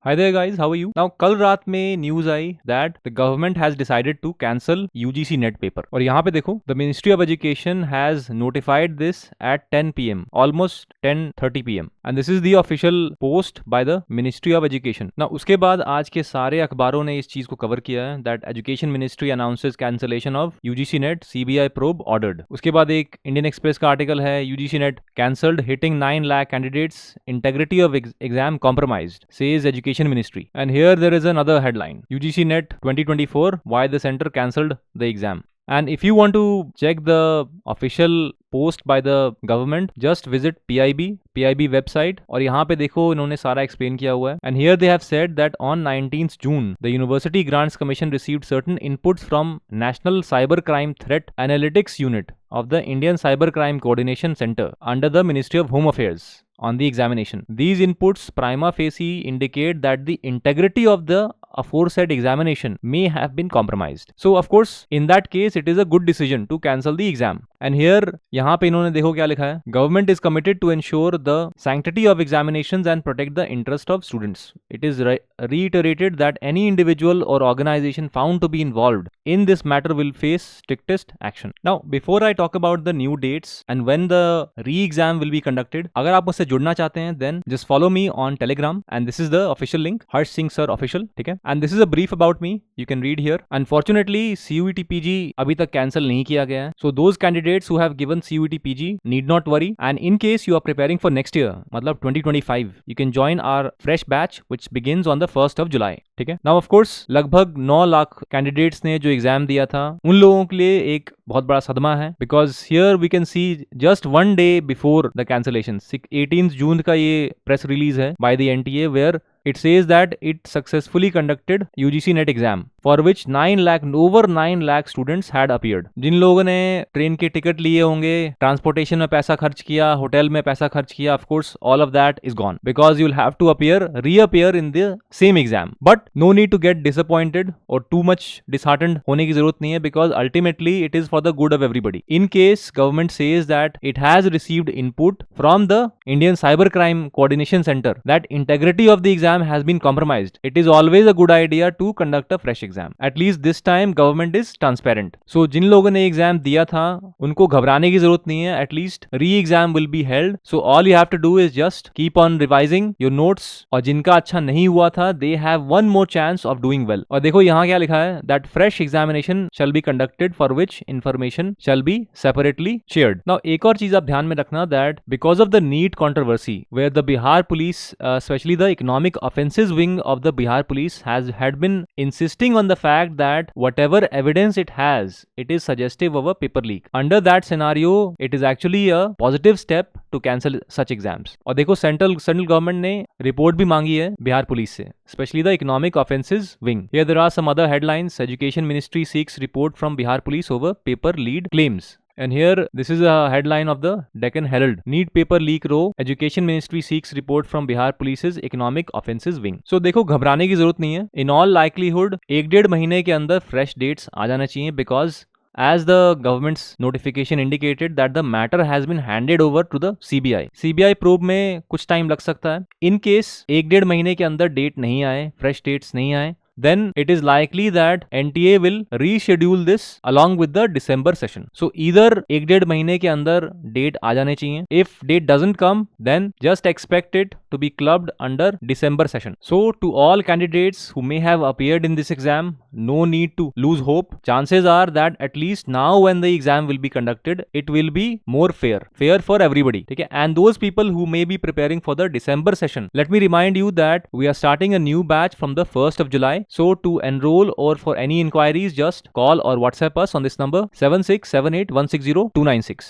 Hi there guys, how are you? Now कल रात में न्यूज आई that the government has decided to cancel UGC NET paper और यहाँ पे देखो the ministry of education has notified this at 10 PM almost 10:30 PM and this is the official post by the ministry of education. ना उसके बाद आज के सारे अखबारों ने इस चीज को कवर किया है that education ministry announces cancellation of UGC NET, CBI probe ordered. उसके बाद एक इंडियन एक्सप्रेस का आर्टिकल है UGC NET cancelled hitting 9 lakh candidates, integrity of exam compromised says education Ministry. And here there is another headline: UGC NET 2024, why the center cancelled the exam. And if you want to check the official post by the government, just visit PIB website और यहाँ पे देखो इन्होंने सारा explain किया हुआ है। And here they have said that on 19th June, the University Grants Commission received certain inputs from National Cybercrime Threat Analytics Unit of the Indian Cybercrime Coordination Center under the Ministry of Home Affairs on the examination. These inputs prima facie indicate that the integrity of the aforesaid examination may have been compromised. So of course in that case it is a good decision to cancel the exam. And here यहाँ पे इन्होंने देखो क्या लिखा है, government is committed to ensure the sanctity of examinations and protect the interest of students. It is reiterated that any individual or organization found to be involved in this matter will face strictest action. Now before I talk about the new dates and when the re-exam will be conducted, अगर आप मुझसे जुड़ना चाहते हैं then just follow me on Telegram and this is the official link, Harsh Singh Sir Official, ठीक है। And this is a brief about me, you can read here. Unfortunately CUET PG अभी तक cancel नहीं किया गया है, so those candidates who have given CUET PG need not worry. And in case you are preparing for next year, मतलब 2025, you can join our fresh batch which begins on the 1st of July, ठीक है। Now of course लगभग 9 lakh candidates ने जो exam दिया था उन लोगों के लिए एक बहुत बड़ा सदमा है, because here we can see just one day before the cancellation 18 June का ये प्रेस रिलीज है by the NTA where it says that it successfully conducted UGC NET exam for which 9 lakh students had appeared. जिन लोगों ने train के ticket लिए होंगे, transportation में पैसा खर्च किया, होटल में पैसा खर्च किया, of course all of that is gone because you'll have to reappear in the same exam. But no need to get disappointed or too much disheartened होने की जरूरत नहीं है because ultimately it is for the good of everybody. In case government says that it has received input from the Indian Cybercrime Coordination Center that integrity of the exam has been compromised, it is always a good idea to conduct a fresh exam. At least this time government is transparent. So जिन लोगों ने exam दिया था उनको घबराने की जरूरत नहीं है. At least re-exam will be held. So all you have to do is just keep on revising your notes. और जिनका अच्छा नहीं हुआ था they have one more chance of doing well. और देखो यहाँ क्या लिखा है that fresh examination shall be conducted for which information shall be separately shared. Now एक और चीज आप ध्यान में रखना that because of the NEET controversy where the Bihar police especially the economic offenses wing of the Bihar police had been insisting on the fact that whatever evidence it has, it is suggestive of a paper leak. Under that scenario, it is actually a positive step to cancel such exams. और देखो central government ने report भी मांगी है Bihar police से, especially the economic offenses wing. Here there are some other headlines. Education Ministry seeks report from Bihar police over paper lead claims. And here, this is a headline of the Deccan Herald. NEET paper leak row. Education Ministry seeks report from Bihar Police's economic offences wing. So देखो घबराने की जरूरत नहीं है. In all likelihood, 1-1.5 महीने के अंदर fresh dates आ जाना चाहिए because as the government's notification indicated that the matter has been handed over to the CBI. CBI probe में कुछ टाइम लग सकता है. In case 1-1.5 महीने के अंदर डेट नहीं आए, fresh dates नहीं आए, then it is likely that NTA will reschedule this along with the December session. So either 1-1.5 महीने के अंदर डेट आ जाने चाहिए. If date doesn't come, then just expect it to be clubbed under December session. So to all candidates who may have appeared in this exam, no need to lose hope. Chances are that at least now when the exam will be conducted, it will be more fair for everybody. Okay? And those people who may be preparing for the December session, let me remind you that we are starting a new batch from the 1st of July. So to enroll or for any inquiries, just call or WhatsApp us on this number 7678160296.